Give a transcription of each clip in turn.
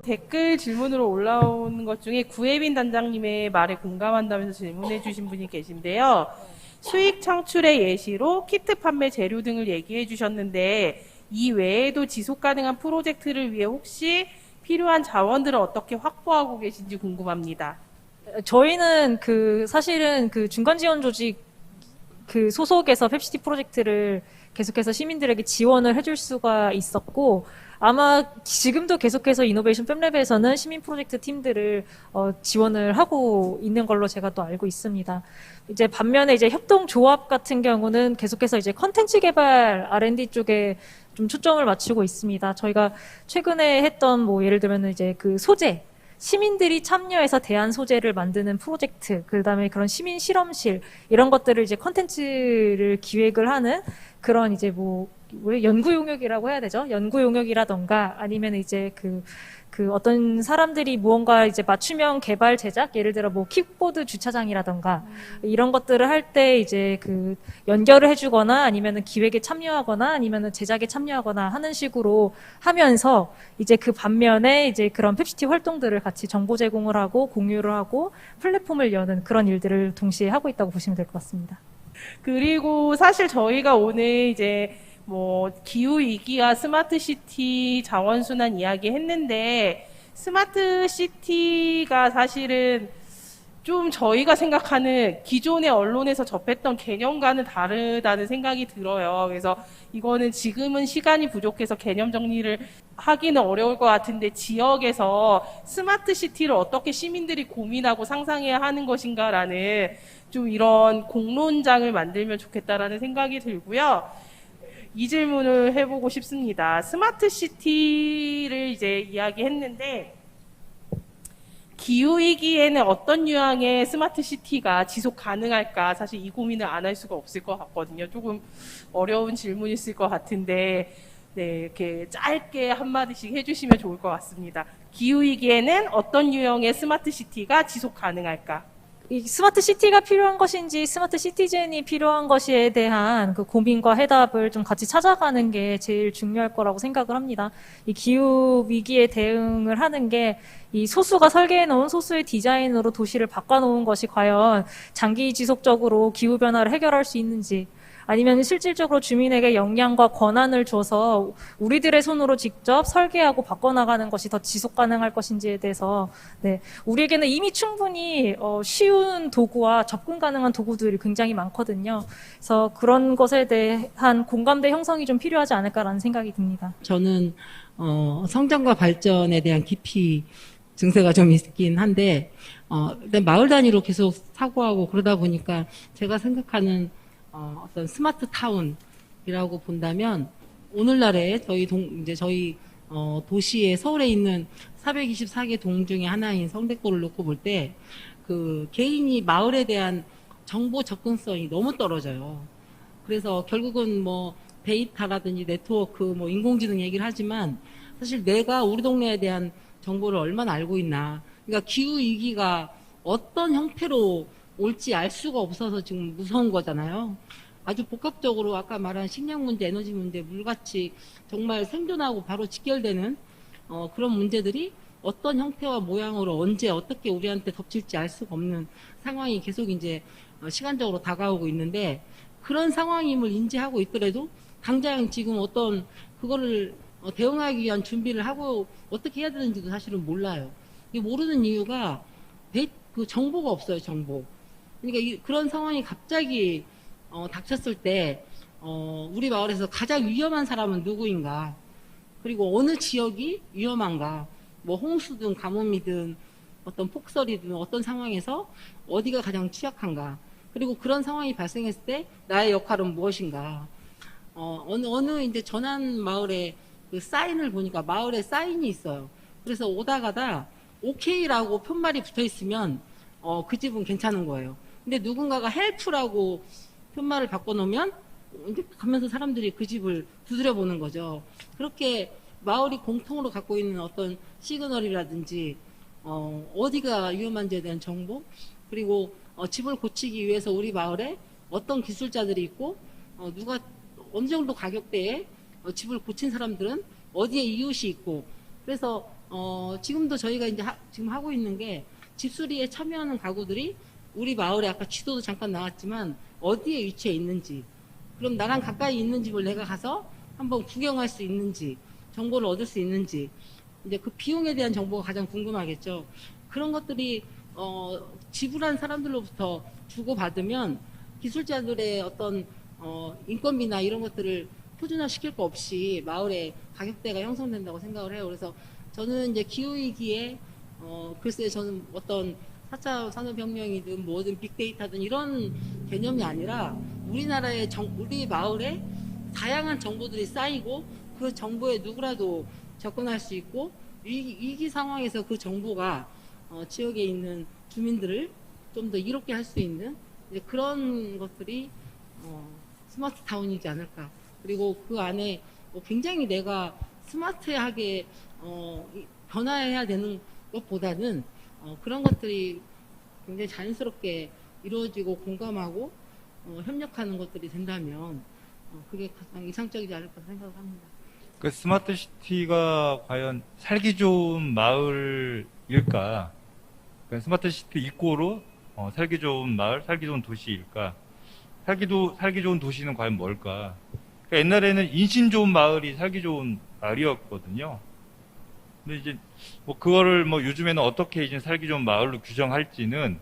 댓글 질문으로 올라오는 것 중에 구혜빈 단장님의 말에 공감한다면서 질문해 주신 분이 계신데요. 수익 창출의 예시로 키트 판매 재료 등을 얘기해 주셨는데 이 외에도 지속 가능한 프로젝트를 위해 혹시 필요한 자원들을 어떻게 확보하고 계신지 궁금합니다. 저희는 사실은 중간 지원 조직 소속에서 펩시티 프로젝트를 계속해서 시민들에게 지원을 해줄 수가 있었고, 아마 지금도 계속해서 이노베이션 팹랩에서는 시민 프로젝트 팀들을 지원을 하고 있는 걸로 제가 또 알고 있습니다. 이제 반면에 이제 협동조합 같은 경우는 계속해서 이제 컨텐츠 개발 R&D 쪽에 좀 초점을 맞추고 있습니다. 저희가 최근에 했던 예를 들면 이제 소재, 시민들이 참여해서 대안 소재를 만드는 프로젝트, 그다음에 그런 시민 실험실, 이런 것들을 이제 컨텐츠를 기획을 하는 그런 이제 연구 용역이라고 해야 되죠? 연구 용역이라던가 아니면 이제 어떤 사람들이 무언가 이제 맞춤형 개발 제작, 예를 들어 킥보드 주차장이라던가 이런 것들을 할 때 이제 연결을 해주거나 아니면은 기획에 참여하거나 아니면은 제작에 참여하거나 하는 식으로 하면서 이제 반면에 이제 그런 펩시티 활동들을 같이 정보 제공을 하고 공유를 하고 플랫폼을 여는 그런 일들을 동시에 하고 있다고 보시면 될 것 같습니다. 그리고 사실 저희가 오늘 이제 기후 위기와 스마트 시티 자원순환 이야기 했는데, 스마트 시티가 사실은 좀 저희가 생각하는 기존의 언론에서 접했던 개념과는 다르다는 생각이 들어요. 그래서 이거는 지금은 시간이 부족해서 개념 정리를 하기는 어려울 것 같은데, 지역에서 스마트 시티를 어떻게 시민들이 고민하고 상상해야 하는 것인가라는 좀 이런 공론장을 만들면 좋겠다라는 생각이 들고요. 이 질문을 해보고 싶습니다. 스마트 시티를 이제 이야기했는데, 기후위기에는 어떤 유형의 스마트 시티가 지속 가능할까? 사실 이 고민을 안 할 수가 없을 것 같거든요. 조금 어려운 질문이었을 것 같은데, 네, 이렇게 짧게 한마디씩 해주시면 좋을 것 같습니다. 기후위기에는 어떤 유형의 스마트 시티가 지속 가능할까? 이 스마트 시티가 필요한 것인지 스마트 시티즌이 필요한 것에 대한 고민과 해답을 좀 같이 찾아가는 게 제일 중요할 거라고 생각을 합니다. 이 기후 위기에 대응을 하는 게 이 소수가 설계해 놓은 소수의 디자인으로 도시를 바꿔놓은 것이 과연 장기 지속적으로 기후 변화를 해결할 수 있는지, 아니면 실질적으로 주민에게 역량과 권한을 줘서 우리들의 손으로 직접 설계하고 바꿔나가는 것이 더 지속 가능할 것인지에 대해서, 네, 우리에게는 이미 충분히 쉬운 도구와 접근 가능한 도구들이 굉장히 많거든요. 그래서 그런 것에 대한 공감대 형성이 좀 필요하지 않을까라는 생각이 듭니다. 저는 성장과 발전에 대한 깊이 증세가 좀 있긴 한데, 마을 단위로 계속 사고하고 그러다 보니까 제가 생각하는 어떤 스마트 타운이라고 본다면, 오늘날에 저희 도시에, 서울에 있는 424개 동 중에 하나인 성대골을 놓고 볼 때, 개인이 마을에 대한 정보 접근성이 너무 떨어져요. 그래서 결국은 데이터라든지 네트워크, 인공지능 얘기를 하지만, 사실 내가 우리 동네에 대한 정보를 얼마나 알고 있나. 그러니까 기후위기가 어떤 형태로 올지 알 수가 없어서 지금 무서운 거잖아요. 아주 복합적으로 아까 말한 식량 문제, 에너지 문제, 물같이 정말 생존하고 바로 직결되는 그런 문제들이 어떤 형태와 모양으로 언제 어떻게 우리한테 덮칠지 알 수가 없는 상황이 계속 이제 시간적으로 다가오고 있는데, 그런 상황임을 인지하고 있더라도 당장 지금 어떤 그거를 대응하기 위한 준비를 하고 어떻게 해야 되는지도 사실은 몰라요. 모르는 이유가 정보가 없어요, 정보. 그러니까 그런 상황이 갑자기 닥쳤을 때 우리 마을에서 가장 위험한 사람은 누구인가, 그리고 어느 지역이 위험한가, 홍수든 가뭄이든 어떤 폭설이든 어떤 상황에서 어디가 가장 취약한가, 그리고 그런 상황이 발생했을 때 나의 역할은 무엇인가. 어느 이제 전안 마을에 사인을 보니까 마을에 사인이 있어요. 그래서 오다 가다 오케이라고 편말이 붙어 있으면 그 집은 괜찮은 거예요. 근데 누군가가 헬프라고 편말을 바꿔놓으면 이제 가면서 사람들이 그 집을 두드려 보는 거죠. 그렇게 마을이 공통으로 갖고 있는 어떤 시그널이라든지 어디가 위험한지에 대한 정보, 그리고 집을 고치기 위해서 우리 마을에 어떤 기술자들이 있고 누가 어느 정도 가격대에 집을 고친 사람들은 어디에 이웃이 있고, 그래서 지금도 저희가 이제 지금 하고 있는 게 집수리에 참여하는 가구들이 우리 마을에 아까 지도도 잠깐 나왔지만 어디에 위치해 있는지, 그럼 나랑 가까이 있는 집을 내가 가서 한번 구경할 수 있는지, 정보를 얻을 수 있는지, 이제 그 비용에 대한 정보가 가장 궁금하겠죠. 그런 것들이 지불한 사람들로부터 주고받으면 기술자들의 어떤 인건비나 이런 것들을 표준화시킬 거 없이 마을의 가격대가 형성된다고 생각을 해요. 그래서 저는 이제 기후위기에 글쎄 저는 어떤 4차 산업혁명이든 뭐든 빅데이터든 이런 개념이 아니라 우리나라의 우리 마을에 다양한 정보들이 쌓이고 그 정보에 누구라도 접근할 수 있고 위기 상황에서 그 정보가 지역에 있는 주민들을 좀 더 이롭게 할 수 있는 이제 그런 것들이 스마트 타운이지 않을까. 그리고 그 안에 굉장히 내가 스마트하게 변화해야 되는 것보다는 그런 것들이 굉장히 자연스럽게 이루어지고 공감하고 협력하는 것들이 된다면 그게 가장 이상적이지 않을까 생각합니다. 그 스마트 시티가 과연 살기 좋은 마을일까? 그러니까 스마트 시티 이꼬로 살기 좋은 마을, 살기 좋은 도시일까? 살기 좋은 도시는 과연 뭘까? 그러니까 옛날에는 인심 좋은 마을이 살기 좋은 마을이었거든요. 근데 이제 그거를 요즘에는 어떻게 이제 살기 좋은 마을로 규정할지는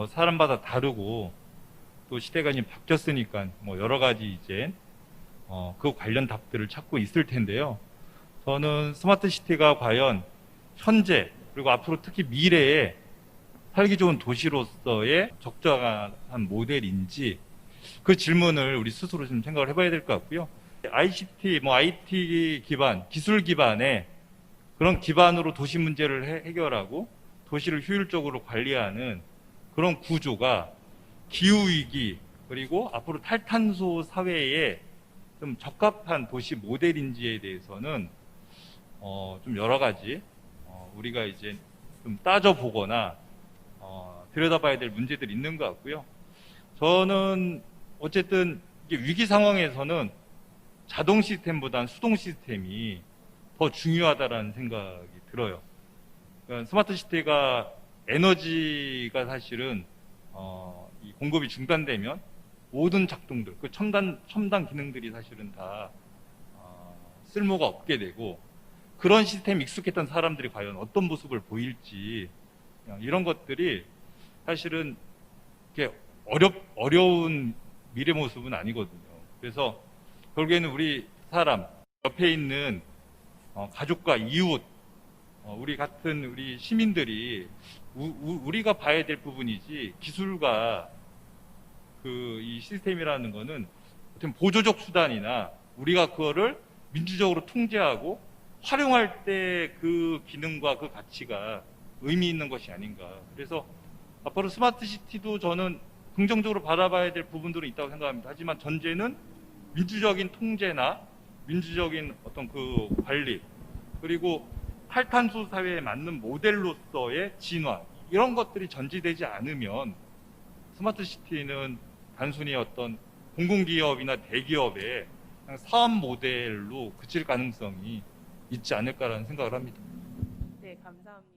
사람마다 다르고 또 시대가 이제 바뀌었으니까 여러 가지 이제 그 관련 답들을 찾고 있을 텐데요. 저는 스마트 시티가 과연 현재 그리고 앞으로 특히 미래에 살기 좋은 도시로서의 적절한 모델인지 그 질문을 우리 스스로 좀 생각을 해봐야 될 것 같고요. ICT, IT 기반, 기술 기반의 그런 기반으로 도시 문제를 해결하고 도시를 효율적으로 관리하는 그런 구조가 기후위기 그리고 앞으로 탈탄소 사회에 좀 적합한 도시 모델인지에 대해서는 좀 여러 가지 우리가 이제 좀 따져보거나 들여다봐야 될 문제들이 있는 것 같고요. 저는 어쨌든 이게 위기 상황에서는 자동 시스템보다는 수동 시스템이 더 중요하다라는 생각이 들어요. 그러니까 스마트 시티가 에너지가 사실은 이 공급이 중단되면 모든 작동들, 그 첨단 기능들이 사실은 다 쓸모가 없게 되고 그런 시스템에 익숙했던 사람들이 과연 어떤 모습을 보일지 이런 것들이 사실은 이렇게 어려운 미래 모습은 아니거든요. 그래서 결국에는 우리 사람 옆에 있는 가족과 이웃, 우리 같은 우리 시민들이 우리가 봐야 될 부분이지 기술과 이 시스템이라는 거는 어떤 보조적 수단이나 우리가 그거를 민주적으로 통제하고 활용할 때 그 기능과 그 가치가 의미 있는 것이 아닌가. 그래서 앞으로 스마트 시티도 저는 긍정적으로 바라봐야 될 부분들은 있다고 생각합니다. 하지만 전제는 민주적인 통제나 민주적인 어떤 그 관리 그리고 탈탄소 사회에 맞는 모델로서의 진화 이런 것들이 전제되지 않으면 스마트 시티는 단순히 어떤 공공기업이나 대기업의 그냥 사업 모델로 그칠 가능성이 있지 않을까라는 생각을 합니다. 네, 감사합니다.